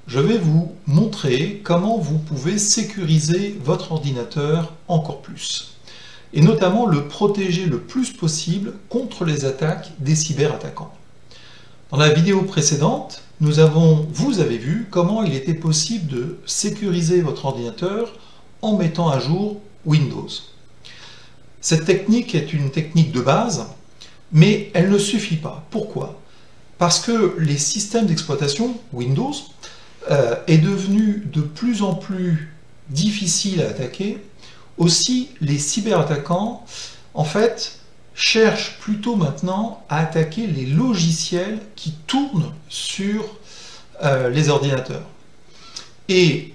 je vais vous montrer comment vous pouvez sécuriser votre ordinateur encore plus. Et notamment le protéger le plus possible contre les attaques des cyberattaquants. Dans la vidéo précédente, vous avez vu comment il était possible de sécuriser votre ordinateur en mettant à jour Windows. Cette technique est une technique de base, mais elle ne suffit pas. Pourquoi? Parce que les systèmes d'exploitation Windows est devenu de plus en plus difficile à attaquer. Aussi, les cyberattaquants, en fait, cherchent plutôt maintenant à attaquer les logiciels qui tournent sur les ordinateurs. Et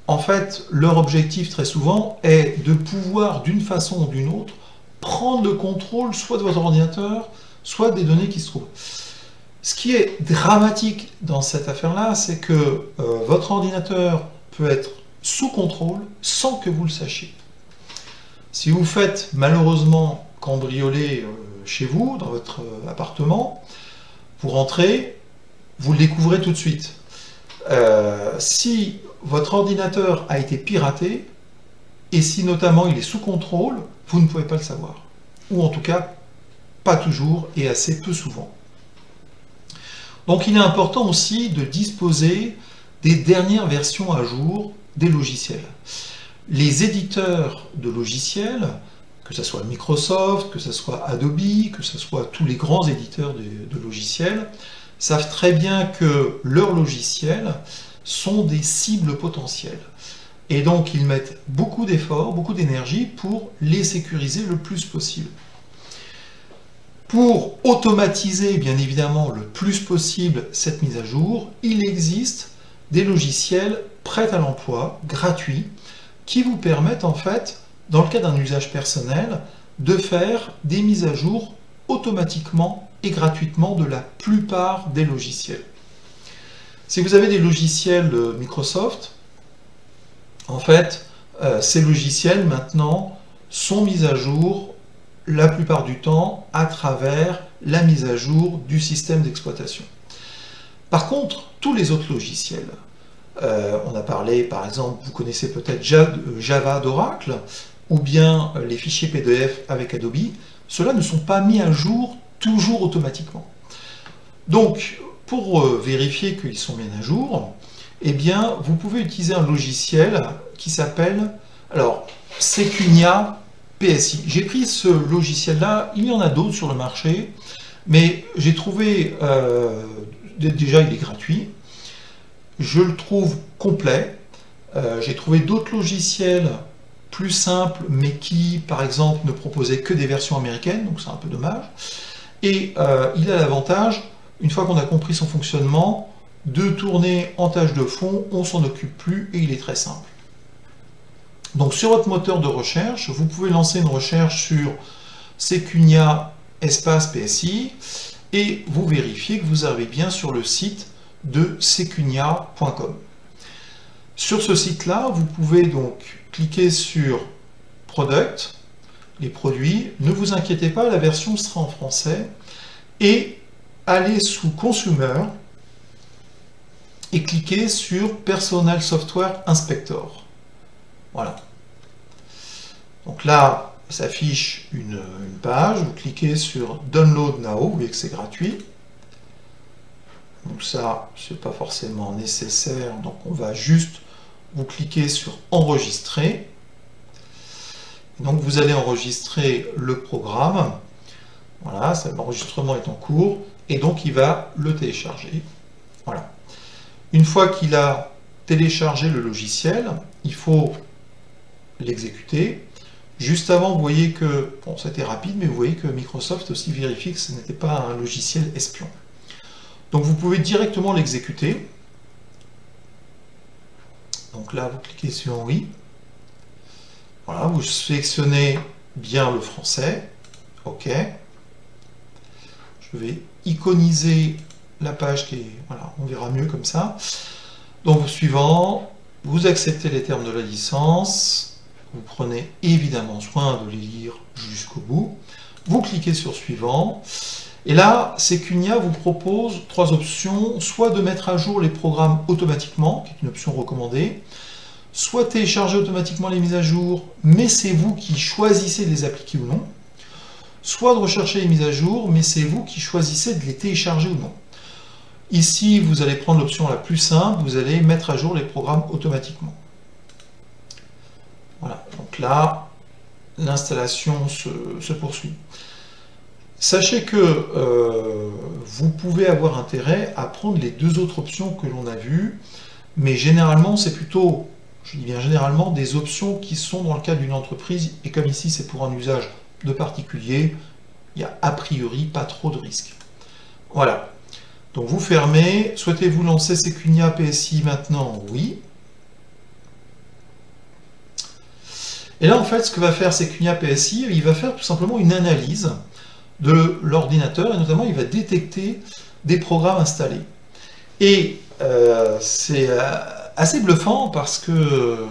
en fait, leur objectif très souvent est de pouvoir, d'une façon ou d'une autre, prendre le contrôle soit de votre ordinateur, soit des données qui se trouvent. Ce qui est dramatique dans cette affaire-là, c'est que votre ordinateur peut être sous contrôle sans que vous le sachiez. Si vous faites malheureusement cambrioler chez vous, dans votre appartement, vous rentrez, vous le découvrez tout de suite. Si votre ordinateur a été piraté, et si notamment il est sous contrôle, vous ne pouvez pas le savoir. Ou en tout cas, pas toujours et assez peu souvent. Donc il est important aussi de disposer des dernières versions à jour des logiciels. Les éditeurs de logiciels, que ce soit Microsoft, que ce soit Adobe, que ce soit tous les grands éditeurs de logiciels, savent très bien que leurs logiciels sont des cibles potentielles. Et donc ils mettent beaucoup d'efforts, beaucoup d'énergie pour les sécuriser le plus possible. Pour automatiser bien évidemment le plus possible cette mise à jour, il existe des logiciels prêts à l'emploi, gratuits, qui vous permettent en fait, dans le cas d'un usage personnel, de faire des mises à jour automatiquement et gratuitement de la plupart des logiciels. Si vous avez des logiciels Microsoft, en fait, ces logiciels maintenant sont mis à jour la plupart du temps à travers la mise à jour du système d'exploitation. Par contre, tous les autres logiciels, on a parlé par exemple, vous connaissez peut-être Java d'Oracle, ou bien les fichiers PDF avec Adobe, ceux-là ne sont pas mis à jour toujours automatiquement. Donc, pour vérifier qu'ils sont bien à jour, eh bien, vous pouvez utiliser un logiciel qui s'appelle Secunia PSI. J'ai pris ce logiciel-là, il y en a d'autres sur le marché, mais j'ai trouvé, déjà il est gratuit, je le trouve complet, j'ai trouvé d'autres logiciels plus simples, mais qui, par exemple, ne proposaient que des versions américaines, donc c'est un peu dommage, et il a l'avantage, une fois qu'on a compris son fonctionnement, de tourner en tâche de fond, on s'en occupe plus, et il est très simple. Donc sur votre moteur de recherche, vous pouvez lancer une recherche sur Secunia espace PSI et vous vérifiez que vous arrivez bien sur le site de secunia.com. Sur ce site-là, vous pouvez donc cliquer sur Product, les produits. Ne vous inquiétez pas, la version sera en français. Et aller sous Consumer et cliquer sur Personal Software Inspector. Voilà. Donc là, s'affiche une page, vous cliquez sur Download Now, vous voyez que c'est gratuit. Donc ça, c'est pas forcément nécessaire, donc on va juste vous cliquer sur Enregistrer. Donc vous allez enregistrer le programme. Voilà, l'enregistrement est en cours, et donc il va le télécharger. Voilà. Une fois qu'il a téléchargé le logiciel, il faut l'exécuter. Juste avant, vous voyez que, bon, c'était rapide, mais vous voyez que Microsoft aussi vérifie que ce n'était pas un logiciel espion. Donc vous pouvez directement l'exécuter. Donc là, vous cliquez sur oui. Voilà, vous sélectionnez bien le français. OK. Je vais iconiser la page qui est... Voilà, on verra mieux comme ça. Donc, suivant, vous acceptez les termes de la licence. Vous prenez évidemment soin de les lire jusqu'au bout. Vous cliquez sur suivant. Et là, Secunia vous propose trois options, soit de mettre à jour les programmes automatiquement, qui est une option recommandée, soit télécharger automatiquement les mises à jour, mais c'est vous qui choisissez de les appliquer ou non, soit de rechercher les mises à jour, mais c'est vous qui choisissez de les télécharger ou non. Ici, vous allez prendre l'option la plus simple, vous allez mettre à jour les programmes automatiquement. Voilà, donc là, l'installation se poursuit. Sachez que vous pouvez avoir intérêt à prendre les deux autres options que l'on a vues, mais généralement, c'est plutôt, je dis bien généralement, des options qui sont dans le cadre d'une entreprise, et comme ici c'est pour un usage de particulier, il n'y a a priori pas trop de risques. Voilà. Donc vous fermez. Souhaitez-vous lancer Secunia PSI maintenant? Oui. Et là, en fait, ce que va faire Secunia PSI, il va faire tout simplement une analyse de l'ordinateur, et notamment, il va détecter des programmes installés. Et c'est assez bluffant parce que,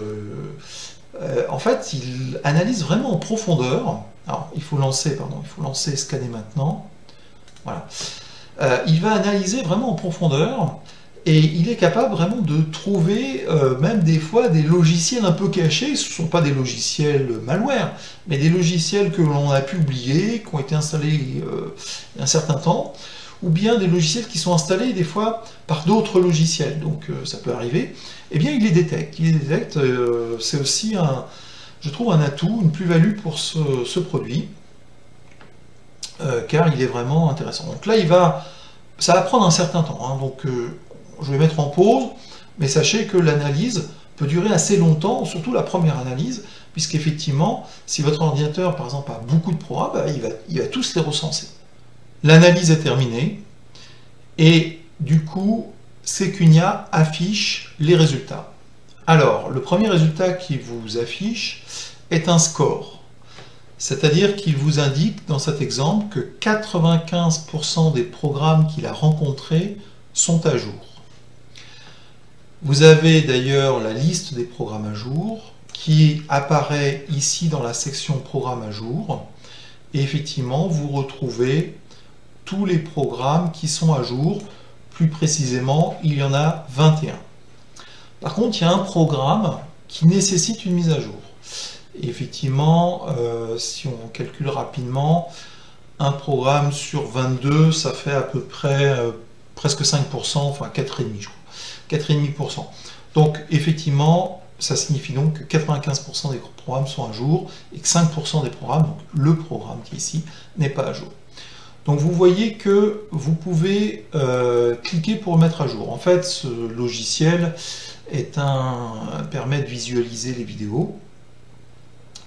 en fait, il analyse vraiment en profondeur. Alors, il faut lancer scanner maintenant. Voilà. Il va analyser vraiment en profondeur et il est capable vraiment de trouver même des fois des logiciels un peu cachés. Ce ne sont pas des logiciels malware, mais des logiciels que l'on a pu oublier, qui ont été installés il y a un certain temps, ou bien des logiciels qui sont installés des fois par d'autres logiciels, donc ça peut arriver. Eh bien, il les détecte. C'est aussi, je trouve, un atout, une plus-value pour ce produit. Car il est vraiment intéressant. Donc là, ça va prendre un certain temps, hein, donc je vais mettre en pause, mais sachez que l'analyse peut durer assez longtemps, surtout la première analyse, puisqu'effectivement, si votre ordinateur, par exemple, a beaucoup de programmes, bah, il va tous les recenser. L'analyse est terminée, et du coup, Secunia affiche les résultats. Alors, le premier résultat qui vous affiche est un score. C'est-à-dire qu'il vous indique dans cet exemple que 95% des programmes qu'il a rencontrés sont à jour. Vous avez d'ailleurs la liste des programmes à jour qui apparaît ici dans la section programmes à jour. Et effectivement, vous retrouvez tous les programmes qui sont à jour. Plus précisément, il y en a 21. Par contre, il y a un programme qui nécessite une mise à jour. Et effectivement, si on calcule rapidement, un programme sur 22, ça fait à peu près presque 5%, enfin 4,5%, je crois. 4,5%. Donc effectivement, ça signifie donc que 95% des programmes sont à jour et que 5% des programmes, donc le programme qui est ici, n'est pas à jour. Donc vous voyez que vous pouvez cliquer pour le mettre à jour. En fait, ce logiciel permet de visualiser les vidéos.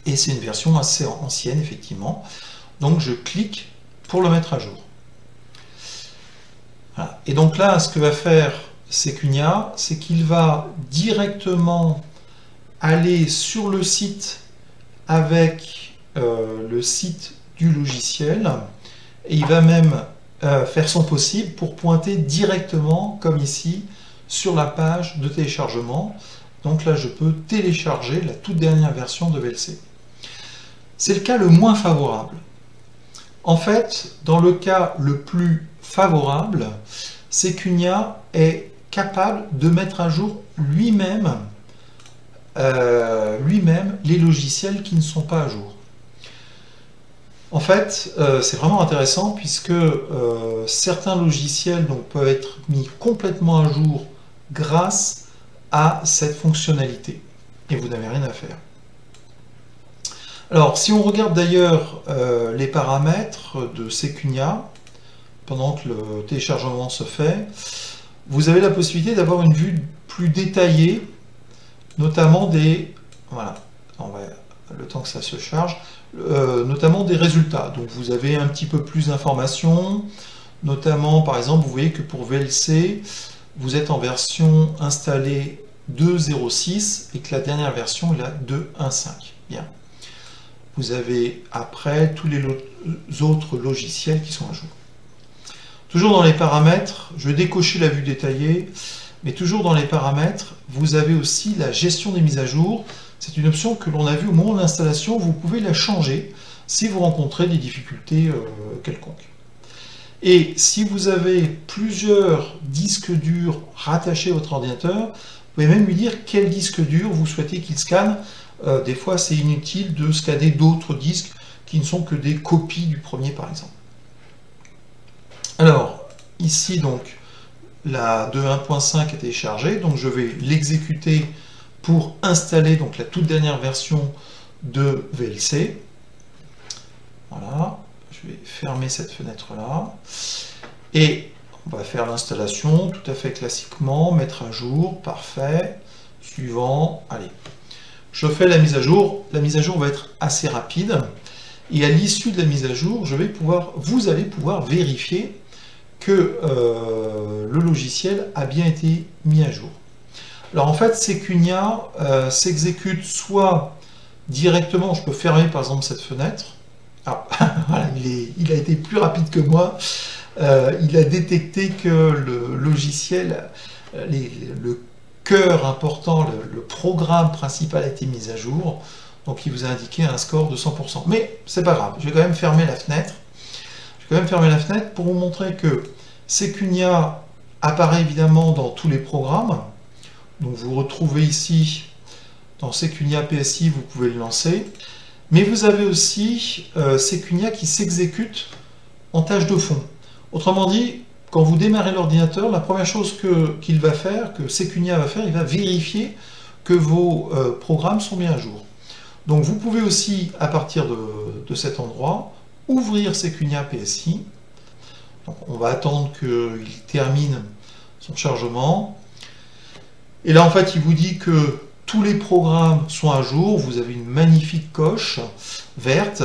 Et c'est une version assez ancienne, effectivement. Donc je clique pour le mettre à jour. Voilà. Et donc là, ce que va faire Secunia, c'est qu'il va directement aller sur le site avec le site du logiciel. Et il va même faire son possible pour pointer directement, comme ici, sur la page de téléchargement. Donc là, je peux télécharger la toute dernière version de VLC. C'est le cas le moins favorable. En fait, dans le cas le plus favorable, Secunia est capable de mettre à jour lui-même les logiciels qui ne sont pas à jour. En fait, c'est vraiment intéressant puisque certains logiciels donc, peuvent être mis complètement à jour grâce à cette fonctionnalité. Et vous n'avez rien à faire. Alors, si on regarde d'ailleurs les paramètres de Secunia, pendant que le téléchargement se fait, vous avez la possibilité d'avoir une vue plus détaillée, notamment des... Voilà, le temps que ça se charge, notamment des résultats. Donc vous avez un petit peu plus d'informations, notamment, par exemple, vous voyez que pour VLC, vous êtes en version installée 2.06 et que la dernière version est la 2.1.5. Bien. Vous avez après tous les autres logiciels qui sont à jour. Toujours dans les paramètres, je vais décocher la vue détaillée, mais toujours dans les paramètres, vous avez aussi la gestion des mises à jour. C'est une option que l'on a vue au moment de l'installation. Vous pouvez la changer si vous rencontrez des difficultés quelconques. Et si vous avez plusieurs disques durs rattachés à votre ordinateur, vous pouvez même lui dire quel disque dur vous souhaitez qu'il scanne. Des fois, c'est inutile de scanner d'autres disques qui ne sont que des copies du premier, par exemple. Alors, ici, donc, la 2.1.5 est téléchargée, donc je vais l'exécuter pour installer donc, la toute dernière version de VLC. Voilà, je vais fermer cette fenêtre-là. Et on va faire l'installation tout à fait classiquement, mettre à jour, parfait. Suivant, allez. Je fais la mise à jour. La mise à jour va être assez rapide. Et à l'issue de la mise à jour, vous allez pouvoir vérifier que le logiciel a bien été mis à jour. Alors en fait, Secunia s'exécute soit directement, je peux fermer par exemple cette fenêtre. Ah, voilà, il a été plus rapide que moi. Il a détecté que le logiciel, le cœur important, le programme principal a été mis à jour. Donc il vous a indiqué un score de 100%. Mais c'est pas grave, je vais quand même fermer la fenêtre. Je vais quand même fermer la fenêtre pour vous montrer que Secunia apparaît évidemment dans tous les programmes. Donc vous retrouvez ici, dans Secunia PSI, vous pouvez le lancer. Mais vous avez aussi Secunia qui s'exécute en tâche de fond. Autrement dit, quand vous démarrez l'ordinateur, la première chose qu'il va faire, que Secunia va faire, il va vérifier que vos programmes sont bien à jour. Donc vous pouvez aussi, à partir de cet endroit, ouvrir Secunia PSI. Donc on va attendre qu'il termine son chargement. Et là, en fait, il vous dit que tous les programmes sont à jour. Vous avez une magnifique coche verte.